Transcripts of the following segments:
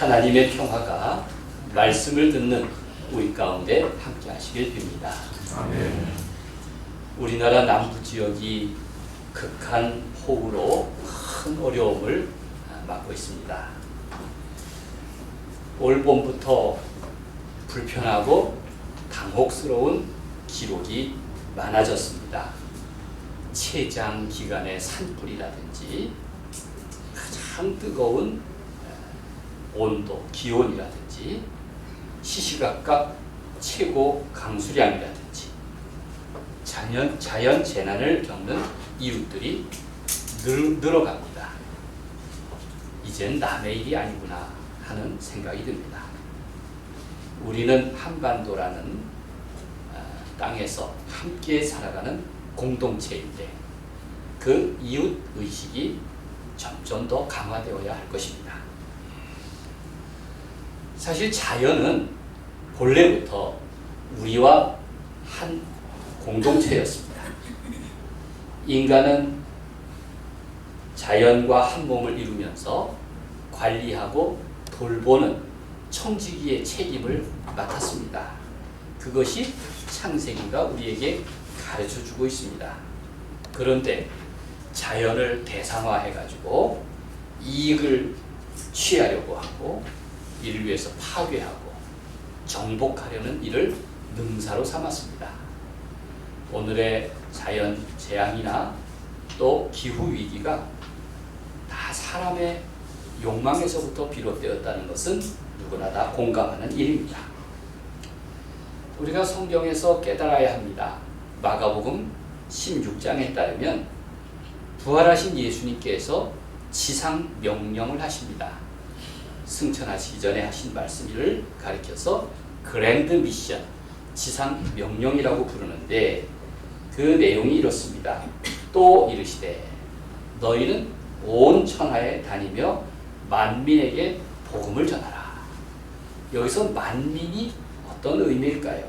하나님의 평화가 말씀을 듣는 우리 가운데 함께 하시길 빕니다. 아멘. 우리나라 남부 지역이 극한 폭우로 큰 어려움을 맞고 있습니다. 올 봄부터 불편하고 당혹스러운 기록이 많아졌습니다. 최장 기간의 산불이라든지 가장 뜨거운 온도, 기온이라든지 시시각각 최고 강수량이라든지 자연 재난을 겪는 이웃들이 늘어갑니다. 이젠 남의 일이 아니구나 하는 생각이 듭니다. 우리는 한반도라는 땅에서 함께 살아가는 공동체인데 그 이웃 의식이 점점 더 강화되어야 할 것입니다. 사실 자연은 본래부터 우리와 한 공동체였습니다. 인간은 자연과 한 몸을 이루면서 관리하고 돌보는 청지기의 책임을 맡았습니다. 그것이 창세기가 우리에게 가르쳐주고 있습니다. 그런데 자연을 대상화해가지고 이익을 취하려고 하고 이를 위해서 파괴하고 정복하려는 일을 능사로 삼았습니다. 오늘의 자연 재앙이나 또 기후 위기가 다 사람의 욕망에서부터 비롯되었다는 것은 누구나 다 공감하는 일입니다. 우리가 성경에서 깨달아야 합니다. 마가복음 16장에 따르면 부활하신 예수님께서 지상 명령을 하십니다. 승천하시기 전에 하신 말씀을 가리켜서 그랜드 미션, 지상 명령이라고 부르는데 그 내용이 이렇습니다. 또 이르시되 너희는 온 천하에 다니며 만민에게 복음을 전하라. 여기서 만민이 어떤 의미일까요?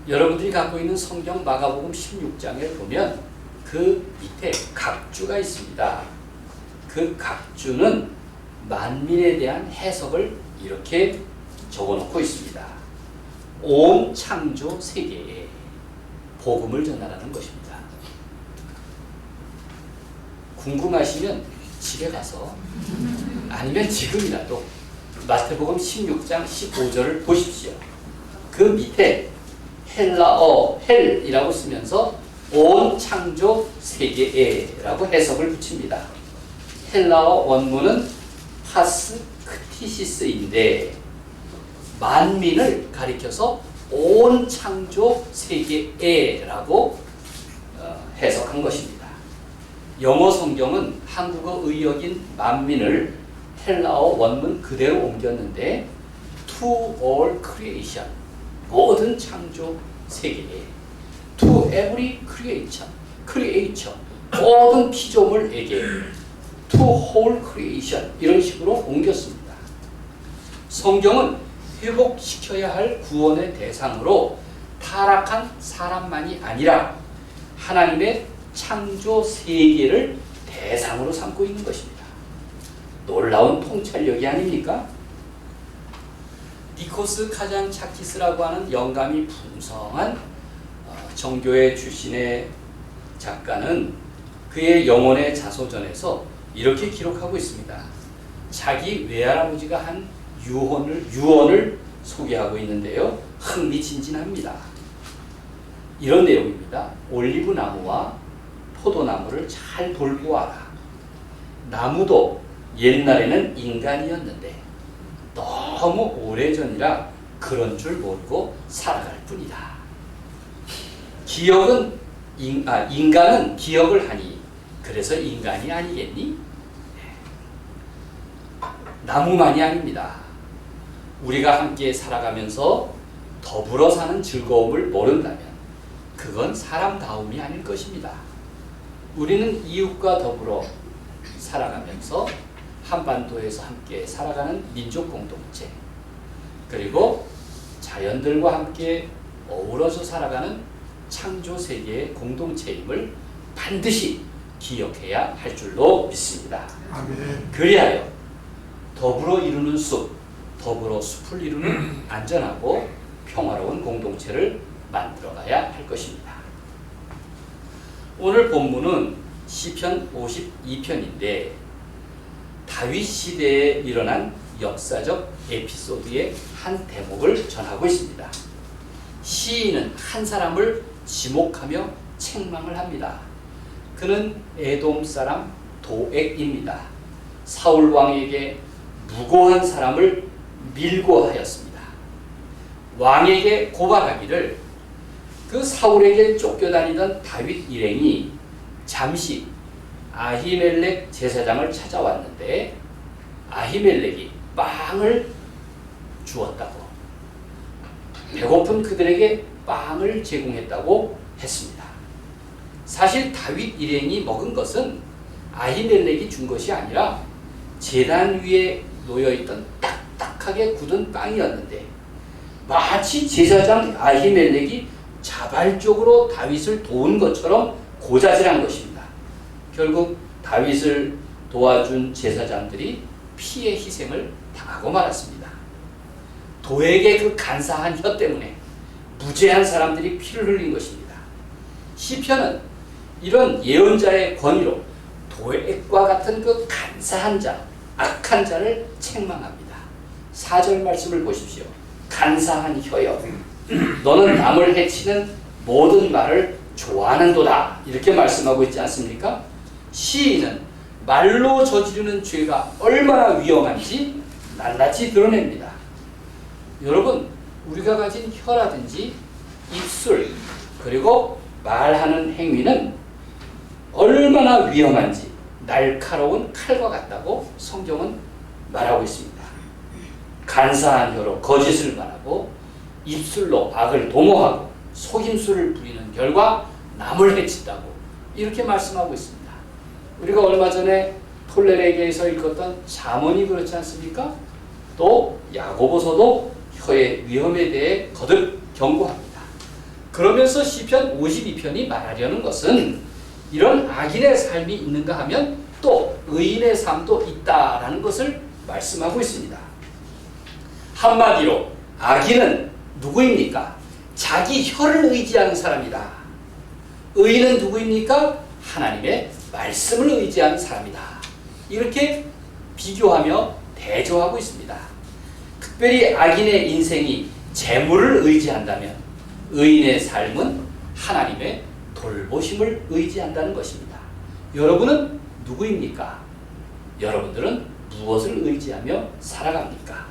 여러분들이 갖고 있는 성경 마가복음 16장에 보면 그 밑에 각주가 있습니다. 그 각주는 만민에 대한 해석을 이렇게 적어놓고 있습니다. 온 창조 세계에 복음을 전하라는 것입니다. 궁금하시면 집에 가서 아니면 지금이라도 마태복음 16장 15절을 보십시오. 그 밑에 헬라어 헬이라고 쓰면서 온 창조 세계에라고 해석을 붙입니다. 헬라어 원문은 파스 크티시스인데 만민을 가리켜서 온 창조 세계에라고 해석한 것입니다. 영어 성경은 한국어 의역인 만민을 헬라어 원문 그대로 옮겼는데 to all creation, 모든 창조 세계에 to every creature, 모든 피조물에게 to whole creation 이런 식으로 옮겼습니다. 성경은 회복시켜야 할 구원의 대상으로 타락한 사람만이 아니라 하나님의 창조 세계를 대상으로 삼고 있는 것입니다. 놀라운 통찰력이 아닙니까? 니코스 카잔차키스라고 하는 영감이 풍성한 정교회 출신의 작가는 그의 영혼의 자소전에서 이렇게 기록하고 있습니다. 자기 외할아버지가 한 유언을 소개하고 있는데요. 흥미진진합니다. 이런 내용입니다. 올리브 나무와 포도나무를 잘 돌보아라. 나무도 옛날에는 인간이었는데 너무 오래전이라 그런 줄 모르고 살아갈 뿐이다. 인간은 기억을 하니 그래서 인간이 아니겠니? 나무만이 아닙니다. 우리가 함께 살아가면서 더불어 사는 즐거움을 모른다면 그건 사람다움이 아닐 것입니다. 우리는 이웃과 더불어 살아가면서 한반도에서 함께 살아가는 민족 공동체, 그리고 자연들과 함께 어우러져 살아가는 창조 세계의 공동체임을 반드시 기억해야 할 줄로 믿습니다. 아멘. 그리하여 더불어 이루는 숲, 더불어 숲을 이루는 안전하고 평화로운 공동체를 만들어가야 할 것입니다. 오늘 본문은 시편 52편인데 다윗 시대에 일어난 역사적 에피소드의 한 대목을 전하고 있습니다. 시인은 한 사람을 지목하며 책망을 합니다. 그는 에돔 사람 도액입니다. 사울 왕에게 무고한 사람을 밀고 하였습니다. 왕에게 고발하기를 그 사울에게 쫓겨다니던 다윗 일행이 잠시 아히멜렉 제사장을 찾아왔는데 아히멜렉이 빵을 주었다고, 배고픈 그들에게 빵을 제공했다고 했습니다. 사실 다윗 일행이 먹은 것은 아히멜렉이 준 것이 아니라 제단 위에 놓여있던 딱딱하게 굳은 빵이었는데 마치 제사장 아히멜렉이 자발적으로 다윗을 도운 것처럼 고자질한 것입니다. 결국 다윗을 도와준 제사장들이 피해 희생을 당하고 말았습니다. 도에게 그 간사한 혀 때문에 무죄한 사람들이 피를 흘린 것입니다. 시편은 이런 예언자의 권위로 도액과 같은 그 간사한 자, 악한 자를 책망합니다. 4절 말씀을 보십시오. 간사한 혀여, 너는 남을 해치는 모든 말을 좋아하는도다. 이렇게 말씀하고 있지 않습니까? 시인은 말로 저지르는 죄가 얼마나 위험한지 낱낱이 드러냅니다. 여러분, 우리가 가진 혀라든지 입술, 그리고 말하는 행위는 얼마나 위험한지 날카로운 칼과 같다고 성경은 말하고 있습니다. 간사한 혀로 거짓을 말하고 입술로 악을 도모하고 속임수를 부리는 결과 남을 해친다고 이렇게 말씀하고 있습니다. 우리가 얼마 전에 톨레레게에서 읽었던 잠언이 그렇지 않습니까? 또 야고보서도 혀의 위험에 대해 거듭 경고합니다. 그러면서 시편 52편이 말하려는 것은 이런 악인의 삶이 있는가 하면 또 의인의 삶도 있다라는 것을 말씀하고 있습니다. 한마디로 악인은 누구입니까? 자기 혀를 의지하는 사람이다. 의인은 누구입니까? 하나님의 말씀을 의지하는 사람이다. 이렇게 비교하며 대조하고 있습니다. 특별히 악인의 인생이 재물을 의지한다면 의인의 삶은 하나님의 돌보심을 의지한다는 것입니다. 여러분은 누구입니까? 여러분들은 무엇을 의지하며 살아갑니까?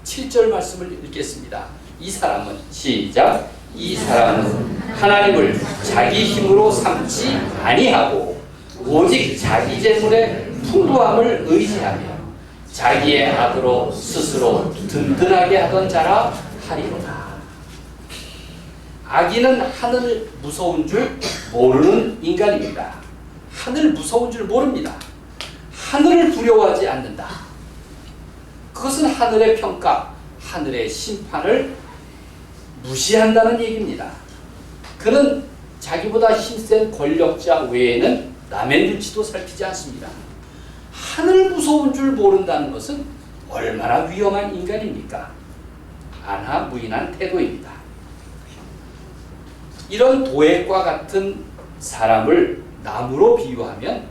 7절 말씀을 읽겠습니다. 이 사람은 시작. 이 사람은 하나님을 자기 힘으로 삼지 아니하고 오직 자기 재물의 풍부함을 의지하며 자기의 악으로 스스로 든든하게 하던 자라 하리로다. 악인은 하늘 무서운 줄 모르는 인간입니다. 하늘 무서운 줄 모릅니다. 하늘을 두려워하지 않는다. 그것은 하늘의 평가, 하늘의 심판을 무시한다는 얘기입니다. 그는 자기보다 힘센 권력자 외에는 남의 눈치도 살피지 않습니다. 하늘 무서운 줄 모른다는 것은 얼마나 위험한 인간입니까? 안하무인한 태도입니다. 이런 도액과 같은 사람을 나무로 비유하면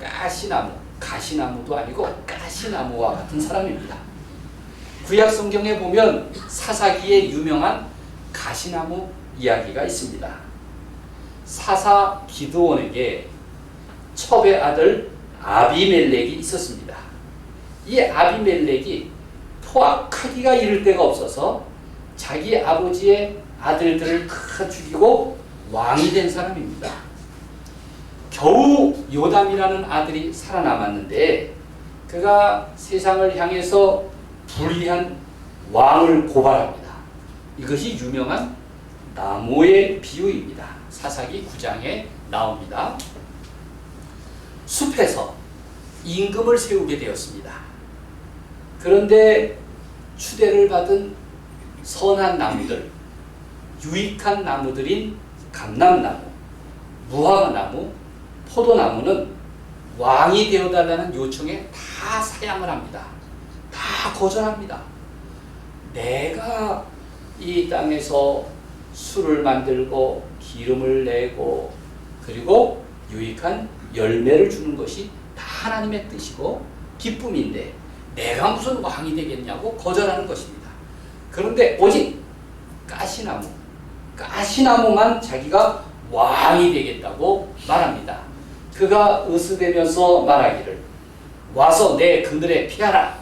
가시나무, 가시나무도 아니고 가시나무와 같은 사람입니다. 구약 성경에 보면 사사기에 유명한 가시나무 이야기가 있습니다. 사사 기드온에게 첩의 아들 아비멜렉이 있었습니다. 이 아비멜렉이 포악하기가 이를 데가 없어서 자기 아버지의 아들들을 다 죽이고 왕이 된 사람입니다. 겨우 요담이라는 아들이 살아남았는데 그가 세상을 향해서 불의한 왕을 고발합니다. 이것이 유명한 나무의 비유입니다. 사사기 9장에 나옵니다. 숲에서 임금을 세우게 되었습니다. 그런데 추대를 받은 선한 나무들, 유익한 나무들인 감람나무, 무화과나무, 포도나무는 왕이 되어달라는 요청에 다 사양을 합니다. 다 거절합니다. 내가 이 땅에서 술을 만들고 기름을 내고 그리고 유익한 열매를 주는 것이 다 하나님의 뜻이고 기쁨인데 내가 무슨 왕이 되겠냐고 거절하는 것입니다. 그런데 오직 가시나무만 자기가 왕이 되겠다고 말합니다. 그가 으스대면서 말하기를 와서 내 그늘에 피하라.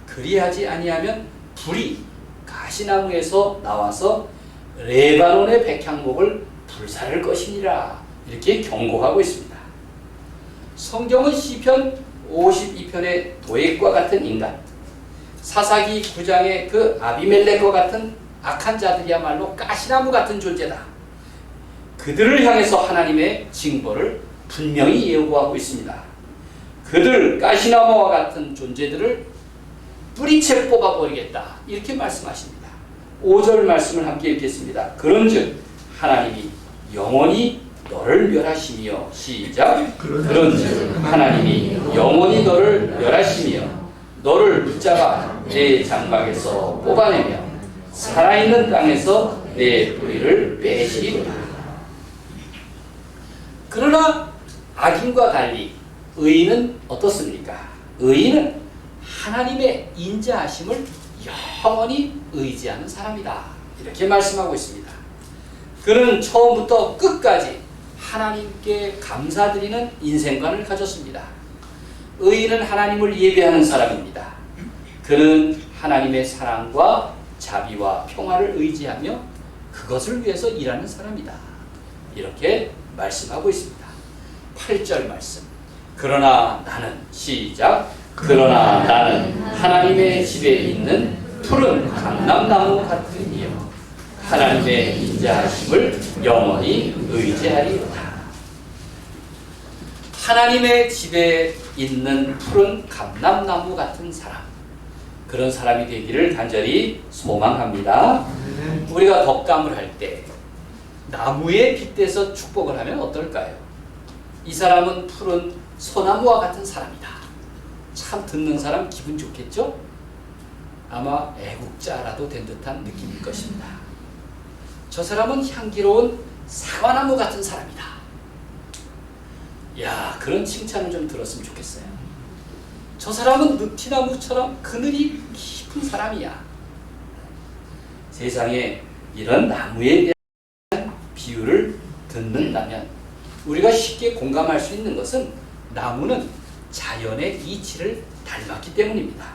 그리하지 아니하면 불이 가시나무에서 나와서 레바논의 백향목을 불사를 것이니라. 이렇게 경고하고 있습니다. 성경은 시편 52편의 도액과 같은 인간, 사사기 9장의 그 아비멜렉과 같은 악한 자들이야말로 가시나무 같은 존재다. 그들을 향해서 하나님의 징벌을 분명히 예고하고 있습니다. 그들 가시나무와 같은 존재들을 뿌리채 뽑아버리겠다. 이렇게 말씀하십니다. 5절 말씀을 함께 읽겠습니다. 그런즉 하나님이 영원히 너를 멸하시며 시작. 그런즉 하나님이 영원히 너를 멸하시며 너를 붙잡아 내 장막에서 뽑아내며 살아있는 땅에서 내 뿌리를 빼시리라. 그러나 악인과 달리 의인은 어떻습니까? 의인은 하나님의 인자하심을 영원히 의지하는 사람이다. 이렇게 말씀하고 있습니다. 그는 처음부터 끝까지 하나님께 감사드리는 인생관을 가졌습니다. 의인은 하나님을 예배하는 사람입니다. 그는 하나님의 사랑과 자비와 평화를 의지하며 그것을 위해서 일하는 사람이다. 이렇게 말씀하고 있습니다. 8절 말씀. 그러나 나는 시작. 그러나 나는 하나님의 집에 있는 푸른 감람나무 같으니요 하나님의 인자하심을 영원히 의지하리로다. 하나님의 집에 있는 푸른 감람나무 같은 사람, 그런 사람이 되기를 간절히 소망합니다. 우리가 덕담을 할 때 나무에 빗대서 축복을 하면 어떨까요? 이 사람은 푸른 소나무와 같은 사람이다. 참 듣는 사람 기분 좋겠죠? 아마 애국자라도 된 듯한 느낌일 것입니다. 저 사람은 향기로운 사과나무 같은 사람이다. 야, 그런 칭찬을 좀 들었으면 좋겠어요. 저 사람은 느티나무처럼 그늘이 깊은 사람이야. 세상에 이런 나무에 대한 비유를 듣는다면 우리가 쉽게 공감할 수 있는 것은 나무는 자연의 이치를 닮았기 때문입니다.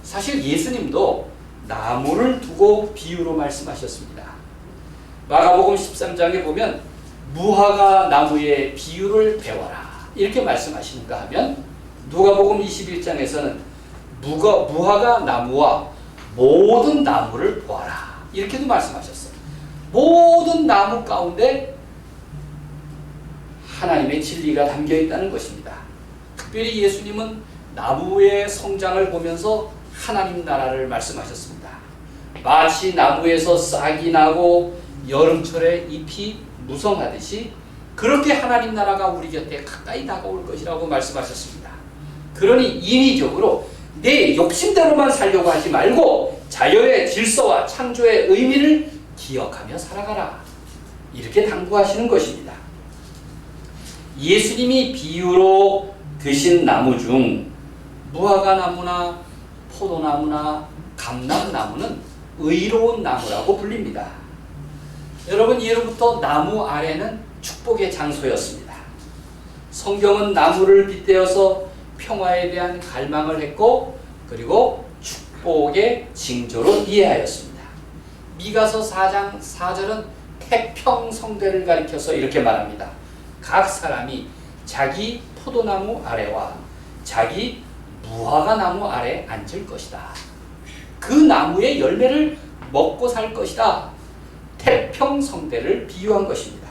사실 예수님도 나무를 두고 비유로 말씀하셨습니다. 마가복음 13장에 보면 무화과 나무의 비유를 배워라 이렇게 말씀하시는가 하면 누가복음 21장에서는 무화과 나무와 모든 나무를 보아라 이렇게도 말씀하셨어요. 모든 나무 가운데 하나님의 진리가 담겨 있다는 것입니다. 특별히 예수님은 나무의 성장을 보면서 하나님 나라를 말씀하셨습니다. 마치 나무에서 싹이 나고 여름철에 잎이 무성하듯이 그렇게 하나님 나라가 우리 곁에 가까이 다가올 것이라고 말씀하셨습니다. 그러니 인위적으로 내 욕심대로만 살려고 하지 말고 자연의 질서와 창조의 의미를 기억하며 살아가라. 이렇게 당부하시는 것입니다. 예수님이 비유로 드신 나무 중 무화과 나무나 포도나무나 감람나무는 의로운 나무라고 불립니다. 여러분, 예로부터 나무 아래는 축복의 장소였습니다. 성경은 나무를 빗대어서 평화에 대한 갈망을 했고 그리고 축복의 징조로 이해하였습니다. 미가서 4장 4절은 태평성대를 가리켜서 이렇게 말합니다. 각 사람이 자기 포도나무 아래와 자기 무화과 나무 아래 앉을 것이다. 그 나무의 열매를 먹고 살 것이다. 태평성대를 비유한 것입니다.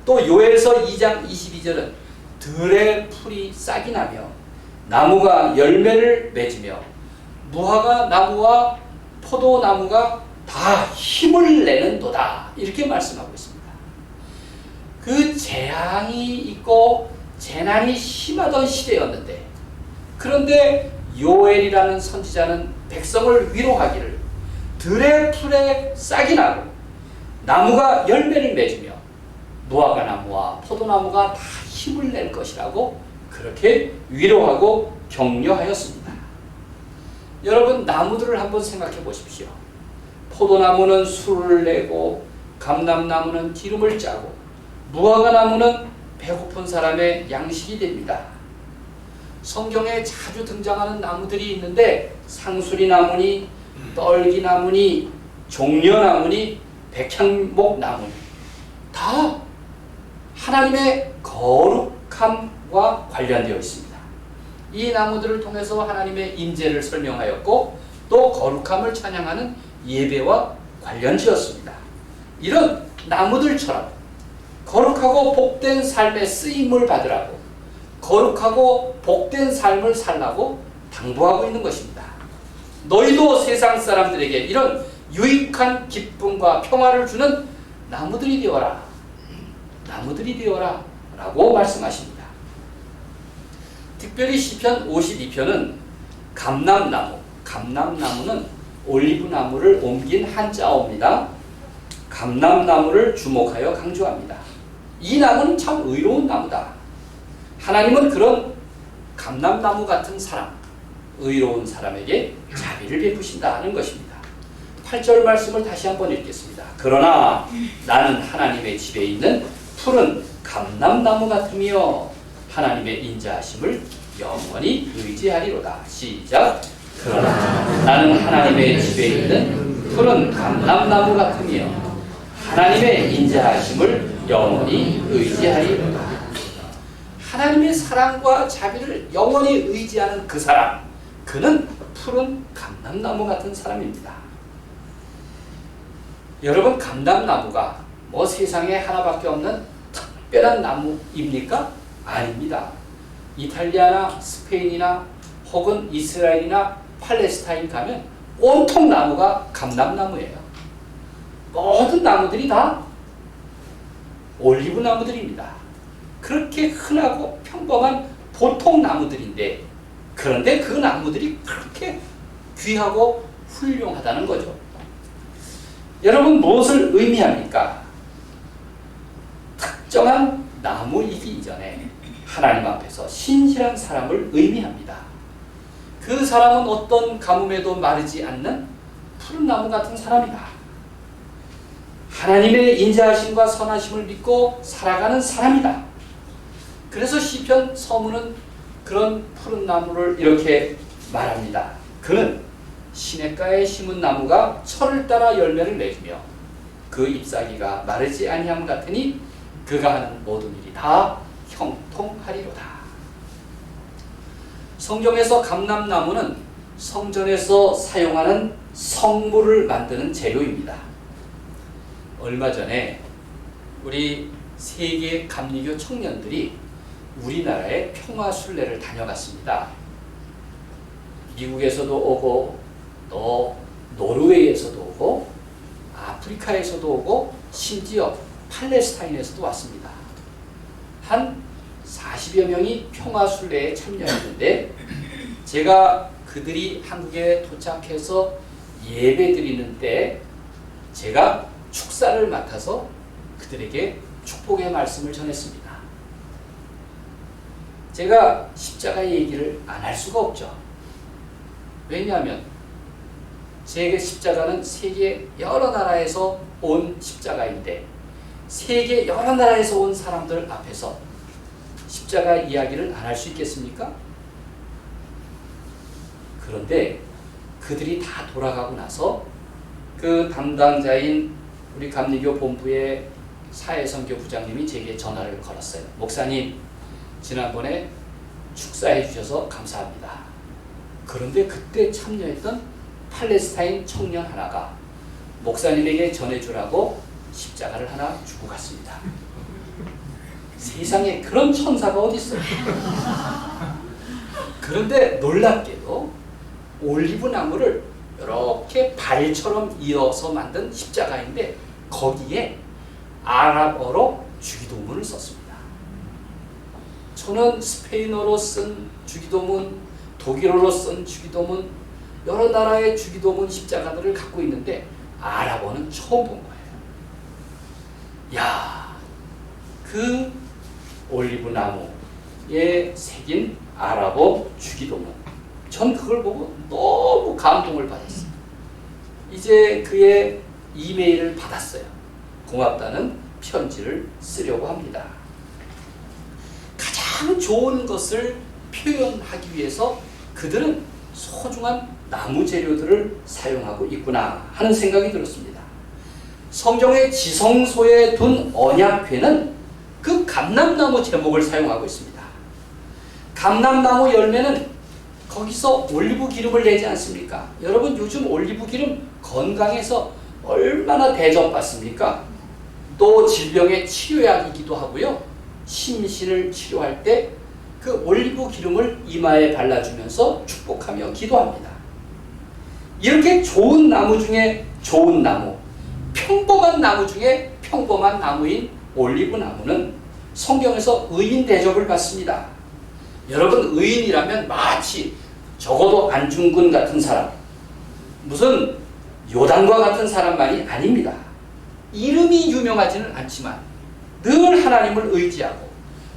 또 요엘서 2장 22절은 들의 풀이 싹이 나며 나무가 열매를 맺으며 무화과 나무와 포도나무가 다 힘을 내는도다. 이렇게 말씀하고 있습니다. 그 재앙이 있고 재난이 심하던 시대였는데, 그런데 요엘이라는 선지자는 백성을 위로하기를 들의 풀에 싹이 나고 나무가 열매를 맺으며 무화과 나무와 포도나무가 다 힘을 낼 것이라고 그렇게 위로하고 격려하였습니다. 여러분, 나무들을 한번 생각해 보십시오. 포도나무는 술을 내고, 감람나무는 기름을 짜고, 무화과 나무는 배고픈 사람의 양식이 됩니다. 성경에 자주 등장하는 나무들이 있는데, 상수리나무니 떨기나무니 종려나무니 백향목나무니 다 하나님의 거룩함과 관련되어 있습니다. 이 나무들을 통해서 하나님의 임재를 설명하였고, 또 거룩함을 찬양하는 예배와 관련지었습니다. 이런 나무들처럼 거룩하고 복된 삶의 쓰임을 받으라고, 거룩하고 복된 삶을 살라고 당부하고 있는 것입니다. 너희도 세상 사람들에게 이런 유익한 기쁨과 평화를 주는 나무들이 되어라. 나무들이 되어라 라고 말씀하십니다. 특별히 시편 52편은 감람나무, 감람나무는 올리브나무를 옮긴 한자어입니다. 감람나무를 주목하여 강조합니다. 이 나무는 참 의로운 나무다. 하나님은 그런 감람나무 같은 사람, 의로운 사람에게 자비를 베푸신다 하는 것입니다. 8절 말씀을 다시 한번 읽겠습니다. 그러나 나는 하나님의 집에 있는 푸른 감람나무 같으며 하나님의 인자하심을 영원히 의지하리로다. 시작. 그러나 나는 하나님의 집에 있는 푸른 감람나무 같으며 하나님의 인자하심을 영원히 의지하리로다. 하나님의 사랑과 자비를 영원히 의지하는 그 사람, 그는 푸른 감람나무 같은 사람입니다. 여러분, 감람나무가 뭐 세상에 하나밖에 없는 특별한 나무입니까? 아닙니다. 이탈리아나 스페인이나 혹은 이스라엘이나 팔레스타인 가면 온통 나무가 감람나무예요. 모든 나무들이 다 올리브 나무들입니다. 그렇게 흔하고 평범한 보통 나무들인데, 그런데 그 나무들이 그렇게 귀하고 훌륭하다는 거죠. 여러분, 무엇을 의미합니까? 특정한 나무이기 이전에 하나님 앞에서 신실한 사람을 의미합니다. 그 사람은 어떤 가뭄에도 마르지 않는 푸른 나무 같은 사람이다. 하나님의 인자하심과 선하심을 믿고 살아가는 사람이다. 그래서 시편 서문은 그런 푸른 나무를 이렇게 말합니다. 그는 시냇가에 심은 나무가 철을 따라 열매를 맺으며 그 잎사귀가 마르지 아니함 같으니 그가 하는 모든 일이 다 형통하리로다. 성경에서 감람나무는 성전에서 사용하는 성물을 만드는 재료입니다. 얼마 전에 우리 세계 감리교 청년들이 우리나라의 평화순례를 다녀갔습니다. 미국에서도 오고, 또 노르웨이에서도 오고, 아프리카에서도 오고, 심지어 팔레스타인에서도 왔습니다. 한 40여 명이 평화순례에 참여했는데, 제가 그들이 한국에 도착해서 예배 드리는 때 제가 축사를 맡아서 그들에게 축복의 말씀을 전했습니다. 제가 십자가 얘기를 안 할 수가 없죠. 왜냐하면 세계 십자가는 세계 여러 나라에서 온 십자가인데, 세계 여러 나라에서 온 사람들 앞에서 십자가 이야기를 안 할 수 있겠습니까? 그런데 그들이 다 돌아가고 나서 그 담당자인 우리 감리교 본부의 사회선교 부장님이 제게 전화를 걸었어요. 목사님, 지난번에 축사해 주셔서 감사합니다. 그런데 그때 참여했던 팔레스타인 청년 하나가 목사님에게 전해주라고 십자가를 하나 주고 갔습니다. 세상에 그런 천사가 어디 있어요? 그런데 놀랍게도 올리브 나무를 이렇게 발처럼 이어서 만든 십자가인데, 거기에 아랍어로 주기도문을 썼습니다. 저는 스페인어로 쓴 주기도문, 독일어로 쓴 주기도문, 여러 나라의 주기도문 십자가들을 갖고 있는데 아랍어는 처음 본 거예요. 야, 그 올리브 나무에 새긴 아랍어 주기도문. 전 그걸 보고 너무 감동을 받았어요. 이제 그의 이메일을 받았어요. 고맙다는 편지를 쓰려고 합니다. 가장 좋은 것을 표현하기 위해서 그들은 소중한 나무 재료들을 사용하고 있구나 하는 생각이 들었습니다. 성경의 지성소에 둔 언약궤는 그 감람나무 제목을 사용하고 있습니다. 감람나무 열매는 거기서 올리브 기름을 내지 않습니까? 여러분, 요즘 올리브 기름 건강에서 얼마나 대접받습니까? 또 질병의 치료약이기도 하고요. 심신을 치료할 때 그 올리브 기름을 이마에 발라주면서 축복하며 기도합니다. 이렇게 좋은 나무 중에 좋은 나무, 평범한 나무 중에 평범한 나무인 올리브 나무는 성경에서 의인 대접을 받습니다. 여러분, 의인이라면 마치 적어도 안중근 같은 사람, 무슨 요단과 같은 사람만이 아닙니다. 이름이 유명하지는 않지만 늘 하나님을 의지하고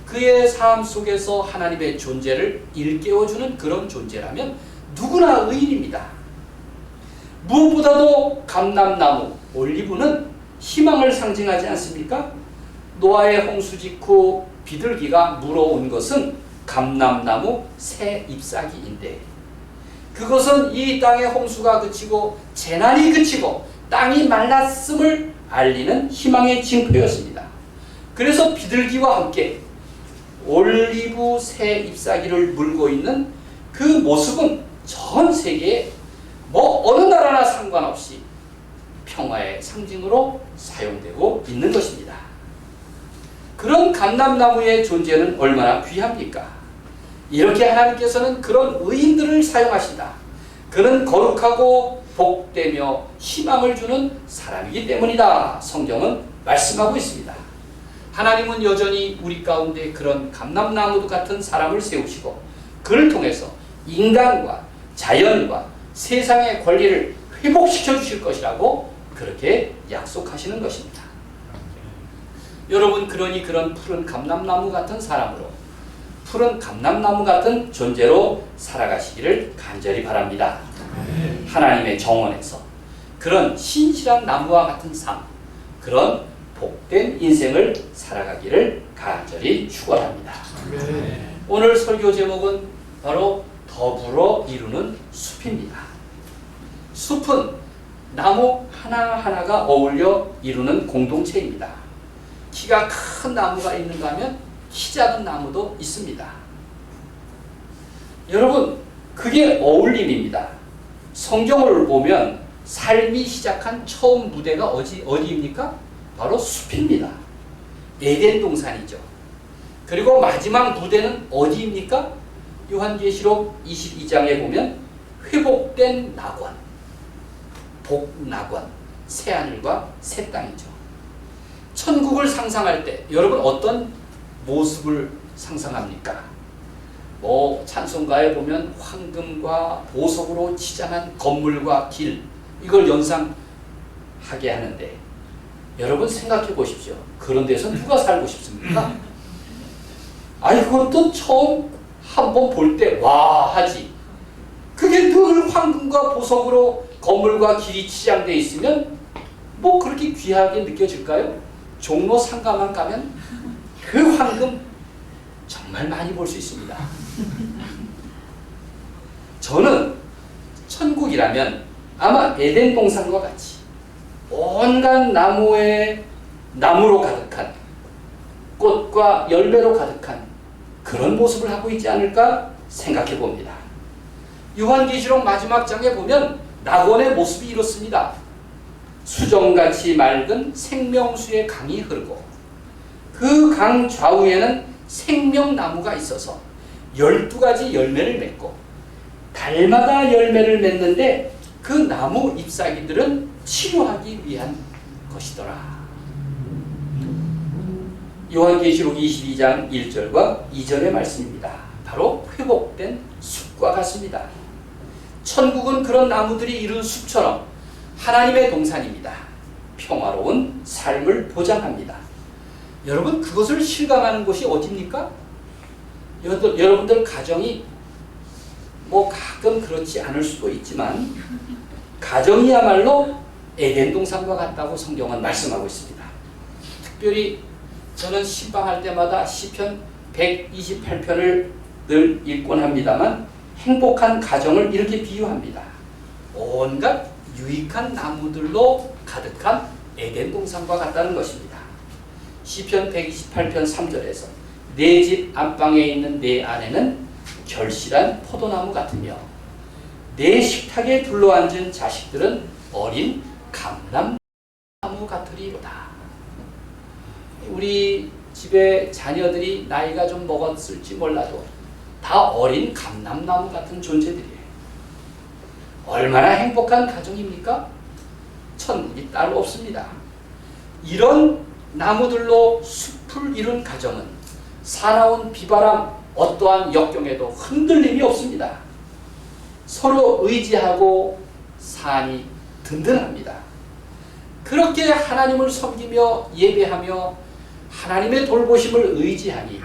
그의 삶 속에서 하나님의 존재를 일깨워주는 그런 존재라면 누구나 의인입니다. 무엇보다도 감람나무, 올리브는 희망을 상징하지 않습니까? 노아의 홍수 직후 비둘기가 물어온 것은 감람나무 새 잎사귀인데, 그것은 이 땅의 홍수가 그치고 재난이 그치고 땅이 말랐음을 알리는 희망의 징표였습니다. 그래서 비둘기와 함께 올리브 새 잎사귀를 물고 있는 그 모습은 전 세계에 어느 나라나 상관없이 평화의 상징으로 사용되고 있는 것입니다. 그런 감람나무의 존재는 얼마나 귀합니까? 이렇게 하나님께서는 그런 의인들을 사용하신다. 그는 거룩하고 복되며 희망을 주는 사람이기 때문이다. 성경은 말씀하고 있습니다. 하나님은 여전히 우리 가운데 그런 감람나무 같은 사람을 세우시고 그를 통해서 인간과 자연과 세상의 권리를 회복시켜 주실 것이라고 그렇게 약속하시는 것입니다. 여러분, 그러니 그런 푸른 감람나무 같은 사람으로, 푸른 감람나무 같은 존재로 살아가시기를 간절히 바랍니다. 하나님의 정원에서 그런 신실한 나무와 같은 삶, 그런 복된 인생을 살아가기를 간절히 축원합니다. 오늘 설교 제목은 바로 더불어 이루는 숲입니다. 숲은 나무 하나하나가 어울려 이루는 공동체입니다. 키가 큰 나무가 있는가 하면 키 작은 나무도 있습니다. 여러분, 그게 어울림입니다. 성경을 보면 삶이 시작한 처음 무대가 어디입니까? 바로 숲입니다. 에덴 동산이죠. 그리고 마지막 무대는 어디입니까? 요한계시록 22장에 보면 회복된 낙원, 복낙원, 새하늘과 새 땅이죠. 천국을 상상할 때 여러분 어떤 모습을 상상합니까? 찬송가에 보면 황금과 보석으로 치장한 건물과 길, 이걸 연상하게 하는데, 여러분 생각해 보십시오. 그런 데서 누가 살고 싶습니까? 아니, 그것도 처음 한번 볼 때 와 하지. 그게 늘 황금과 보석으로 건물과 길이 치장되어 있으면 그렇게 귀하게 느껴질까요? 종로 상가만 가면 그 황금 정말 많이 볼 수 있습니다. 저는 천국이라면 아마 에덴 동산과 같이 온갖 나무로 가득한, 꽃과 열매로 가득한 그런 모습을 하고 있지 않을까 생각해 봅니다. 요한계시록 마지막 장에 보면 낙원의 모습이 이렇습니다. 수정같이 맑은 생명수의 강이 흐르고 그 강 좌우에는 생명나무가 있어서 12가지 열매를 맺고 달마다 열매를 맺는데 그 나무 잎사귀들은 치료하기 위한 것이더라. 요한계시록 22장 1절과 2절의 말씀입니다. 바로 회복된 숲과 같습니다. 천국은 그런 나무들이 이룬 숲처럼 하나님의 동산입니다. 평화로운 삶을 보장합니다. 여러분, 그것을 실감하는 곳이 어디입니까? 여러분들 가정이 가끔 그렇지 않을 수도 있지만 가정이야말로 에덴 동산과 같다고 성경은 말씀하고 있습니다. 특별히 저는 신방할 때마다 시편 128편을 늘 읽곤 합니다만 행복한 가정을 이렇게 비유합니다. 온갖 유익한 나무들로 가득한 에덴 동산과 같다는 것입니다. 시편 128편 3절에서 내 집 안방에 있는 내 아내는 결실한 포도나무 같으며 내 식탁에 둘러앉은 자식들은 어린 감람나무 같으리로다. 우리 집에 자녀들이 나이가 좀 먹었을지 몰라도 다 어린 감람나무 같은 존재들이에요. 얼마나 행복한 가정입니까? 천국이 따로 없습니다. 이런 나무들로 숲을 이룬 가정은 사나운 비바람, 어떠한 역경에도 흔들림이 없습니다. 서로 의지하고 산이 든든합니다. 그렇게 하나님을 섬기며 예배하며 하나님의 돌보심을 의지하니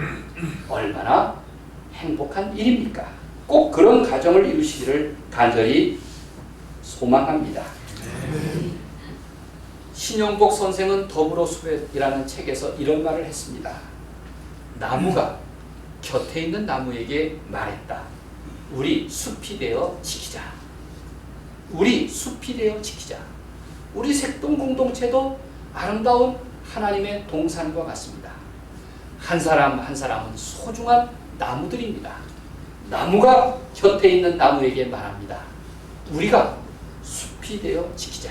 얼마나 행복한 일입니까? 꼭 그런 가정을 이루시기를 간절히 소망합니다. 신영복 선생은 더불어 수백이라는 책에서 이런 말을 했습니다. 나무가 곁에 있는 나무에게 말했다. 우리 숲이 되어 지키자. 우리 숲이 되어 지키자. 우리 색동 공동체도 아름다운 하나님의 동산과 같습니다. 한 사람 한 사람은 소중한 나무들입니다. 나무가 곁에 있는 나무에게 말합니다. 우리가 숲이 되어 지키자.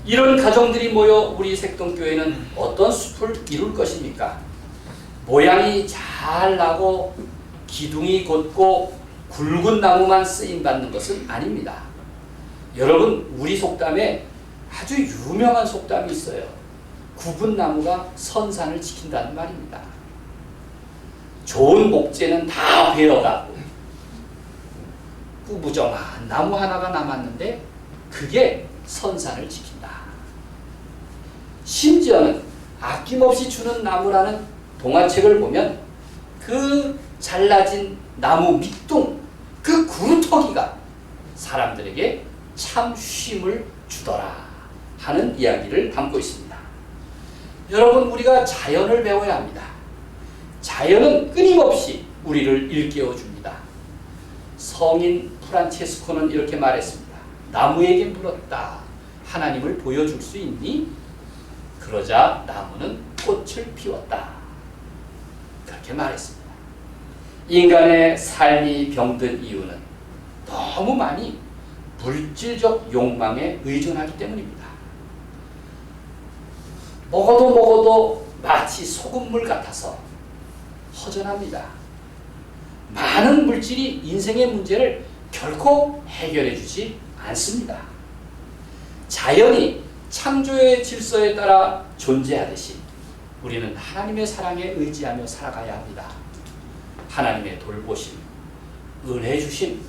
이런 가정들이 모여 우리 색동교회는 어떤 숲을 이룰 것입니까? 모양이 잘 나고 기둥이 곧고 굵은 나무만 쓰임받는 것은 아닙니다. 여러분, 우리 속담에 아주 유명한 속담이 있어요. 굽은 나무가 선산을 지킨다는 말입니다. 좋은 목재는 다 베어가고 꾸부정한 나무 하나가 남았는데 그게 선산을 지킨다. 심지어는 아낌없이 주는 나무라는 동화책을 보면 그 잘라진 나무 밑둥, 그 구루터기가 사람들에게 참 쉼을 주더라 하는 이야기를 담고 있습니다. 여러분, 우리가 자연을 배워야 합니다. 자연은 끊임없이 우리를 일깨워 줍니다. 성인 프란체스코는 이렇게 말했습니다. 나무에게 물었다. 하나님을 보여줄 수 있니? 그러자 나무는 꽃을 피웠다. 그렇게 말했습니다. 인간의 삶이 병든 이유는 너무 많이 물질적 욕망에 의존하기 때문입니다. 먹어도 마치 소금물 같아서 허전합니다. 많은 물질이 인생의 문제를 결코 해결해 주지 않습니다. 자연이 창조의 질서에 따라 존재하듯이 우리는 하나님의 사랑에 의지하며 살아가야 합니다. 하나님의 돌보심, 은혜 주심,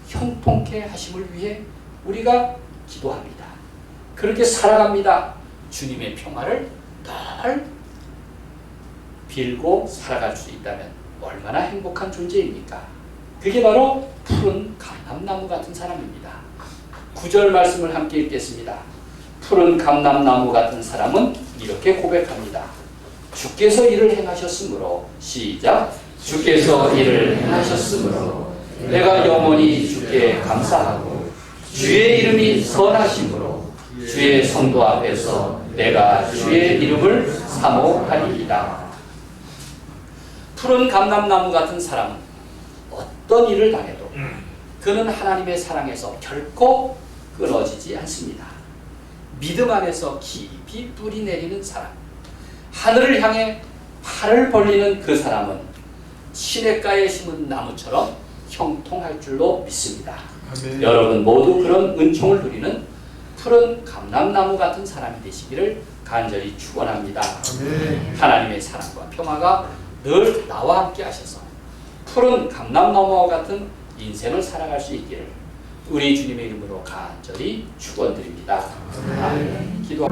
형통케 하심을 위해 우리가 기도합니다. 그렇게 살아갑니다. 주님의 평화를 늘 빌고 살아갈 수 있다면 얼마나 행복한 존재입니까? 그게 바로 푸른 감람나무 같은 사람입니다. 9절 말씀을 함께 읽겠습니다. 푸른 감람나무 같은 사람은 이렇게 고백합니다. 주께서 이를 행하셨으므로, 시작. 주께서 이를 행하셨으므로 내가 영원히 주께 감사하고 주의 이름이 선하심으로 주의 성도 앞에서 내가 주의 이름을 사모하리이다. 푸른 감람나무 같은 사람은 어떤 일을 당해도 그는 하나님의 사랑에서 결코 끊어지지 않습니다. 믿음 안에서 깊이 뿌리 내리는 사람, 하늘을 향해 팔을 벌리는 그 사람은 시냇가에 심은 나무처럼 형통할 줄로 믿습니다. 아멘. 여러분 모두 그런 은총을 누리는 푸른 감람나무 같은 사람이 되시기를 간절히 축원합니다. 아멘. 하나님의 사랑과 평화가 늘 나와 함께 하셔서 푸른 감람나무와 같은 인생을 살아갈 수 있기를 우리 주님의 이름으로 간절히 축원드립니다. 아멘. 기도.